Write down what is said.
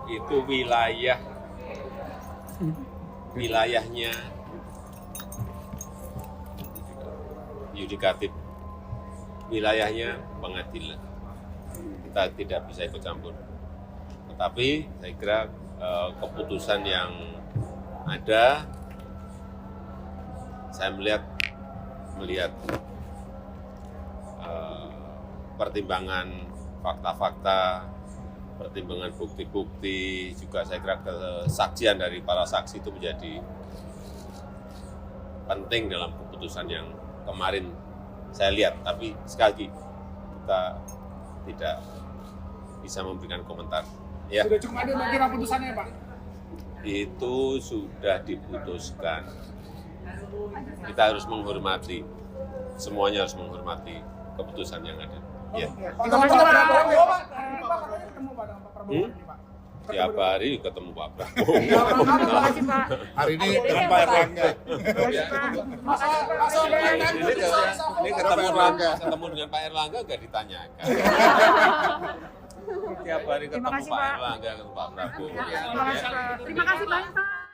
itu wilayahnya yudikatif, wilayahnya pengadilan. Kita tidak bisa ikut campur. Tetapi saya kira keputusan yang ada, saya melihat pertimbangan fakta-fakta, pertimbangan bukti-bukti, juga saya kira kesaksian dari para saksi itu menjadi penting dalam keputusan yang kemarin saya lihat. Tapi sekali lagi, kita tidak bisa memberikan komentar. Ya. Sudah cukup adil bagi putusannya, Pak? Itu sudah diputuskan. Kita harus menghormati, semuanya harus menghormati keputusan yang ada. Ya. Terima kasih, Pak. Katanya ketemu Pak dengan Pak Prabowo ini, Pak. Tiap hari ketemu Pak Prabowo. Terima kasih, Pak. Hari ini dengan Pak Erlangga. Ini ketemu dengan Pak Erlangga nggak ditanyakan. Tiap hari ketemu Terima kasih, Pak Pak. Erlangga, ketemu Pak Prabowo. Terima kasih, Pak.